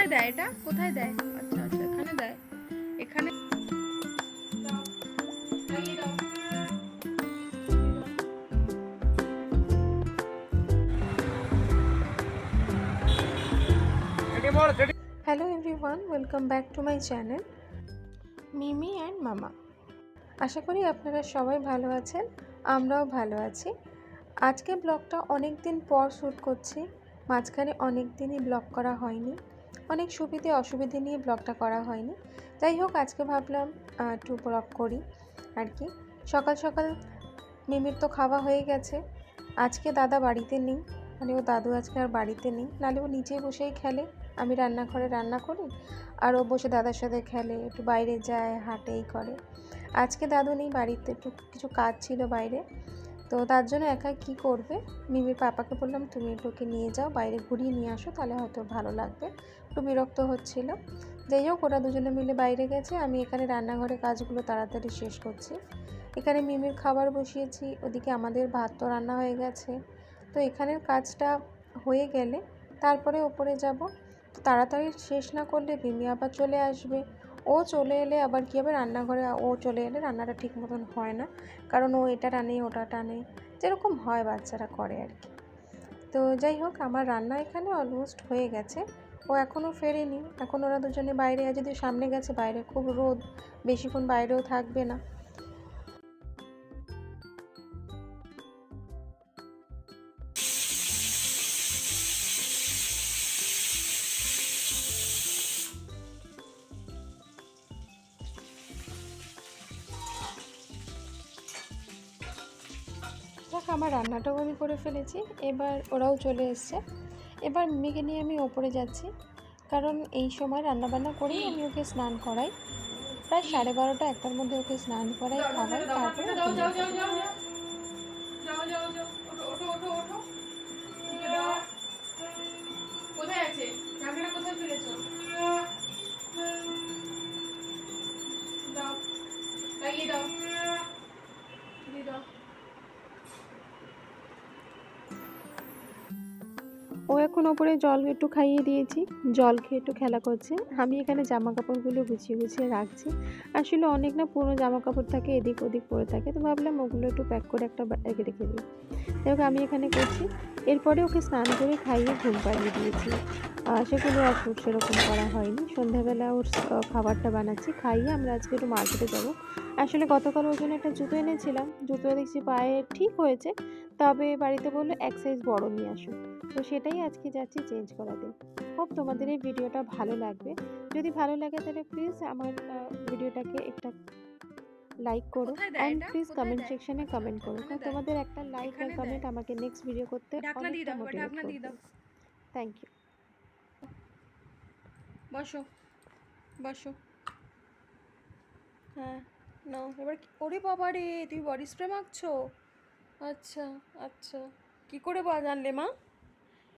কোথায় দেয় এটা? কোথায় দেয়? আচ্ছা আচ্ছা, এখানে দেয়। এখানে hello everyone, welcome back to my channel Mimi and মামা। আশা করি আপনারা সবাই ভালো আছেন, আমরাও ভালো আছি। আজকে ব্লগটা অনেক দিন পর শ্যুট করছি। মাঝখানে অনেক দিনই ব্লগ করা হয়নি, অনেক সুবিধে অসুবিধে নিয়ে ব্লগটা করা হয়নি। যাই হোক, আজকে ভাবলাম একটু ব্লগ করি আর কি। সকাল সকাল মিমির তো খাওয়া হয়ে গেছে। আজকে দাদা বাড়িতে নেই, মানে ও দাদু আজকে আর বাড়িতে নেই, নাহলে ও নিচে বসেই খেলে। আমি রান্নাঘরে রান্না করি আর ও বসে দাদার সাথে খেলে, একটু বাইরে যায়, হাঁটেই করে। আজকে দাদু নেই বাড়িতে, একটু কিছু কাজ ছিল বাইরে, তো তার জন্য একা কি করবে। মিমির পাপাকে বললাম তুমি ওকে নিয়ে যাও, বাইরে ঘুরিয়ে নিয়ে আসো, তাহলে হয়তো ভালো লাগবে। একটু বিরক্ত হচ্ছিল। যাই হোক, ওরা দুজনে মিলে বাইরে গেছে, আমি এখানে রান্নাঘরে কাজগুলো তাড়াতাড়ি শেষ করছি। এখানে মিমির খাবার বসিয়েছি, ওদিকে আমাদের ভাত তো রান্না হয়ে গেছে। তো এখানের কাজটা হয়ে গেলে তারপরে ওপরে যাব। তো তাড়াতাড়ি শেষ না করলে মিমি আবার চলে আসবে। ও চলে এলে আবার কী হবে, রান্নাঘরে ও চলে এলে রান্নাটা ঠিক মতন হয় না, কারণ ও এটা টানে ওটা টানে, যেরকম হয় বাচ্চারা করে আর কি। তো যাই হোক, আমার রান্না এখানে অলমোস্ট হয়ে গেছে। ও এখনও ফেরেনি, এখন ওরা দুজনে বাইরে আছে, যদি সামনে গেছে, বাইরে খুব রোদ, বেশিক্ষণ বাইরেও থাকবে না। দেখ, আমার রান্নাটাও আমি করে ফেলেছি, এবার ওরাও চলে এসছে। এবার মিমিকে নিয়ে আমি ওপরে যাচ্ছি, কারণ এই সময় রান্নাবান্না করেই আমি ওকে স্নান করাই। প্রায় 12:30 একটার মধ্যে ওকে স্নান করাই, খাওয়াই, তারপরে ওকে নিয়ে যাই। কোথায় আছে? ঝাঁকড়া কোথায় ফেলেছো? দাও, লাগিয়ে দাও, দিয়ে দাও। ও এখন ওপরে জল একটু খাইয়ে দিয়েছি, জল খেয়ে একটু খেলা করছে। আমি এখানে জামা কাপড়গুলো গুছিয়ে গুছিয়ে রাখছি। আসলে অনেক না পুরনো জামা কাপড় থাকে, এদিক ওদিক পড়ে থাকে, তো ভাবলাম ওগুলো একটু প্যাক করে একটা ব্যাগে রেখে দিই। দেখো আমি এখানে করছি। এরপরে ওকে স্নান করে খাইয়ে ঘুম পাড়িয়ে দিয়েছি। সেগুলো আর সেরকম করা হয়নি। সন্ধ্যাবেলা ওর খাবারটা বানাচ্ছি, খাইয়ে আমরা আজকে একটু মার্কেটে যাবো। আসলে গতকাল ওর জন্য একটা জুতো এনেছিলাম, জুতো দেখছি পায়ে ঠিক হয়েছে, তবে বাড়িতে বললো এক সাইজ বড় নিয়ে আসো, তো সেটাই আজকে যাচ্ছি চেঞ্জ করাতে। হোপ তোমাদের এই ভিডিওটা ভালো লাগবে। যদি ভালো লাগে তাহলে প্লিজ আমার ভিডিওটাকে একটা লাইক করো অ্যান্ড প্লিজ কমেন্ট সেকশনে কমেন্ট করো, কারণ তোমাদের একটা লাইক আর কমেন্ট আমাকে নেক্সট ভিডিও করতে অনেকটা মোটিভেট করবে। Thank you. বসো বসো। হ্যাঁ, নাও এবার। ওরে বাবা রে, তুমি বডি স্প্রে মাখছো? আচ্ছা আচ্ছা, কি করে জানলে মা?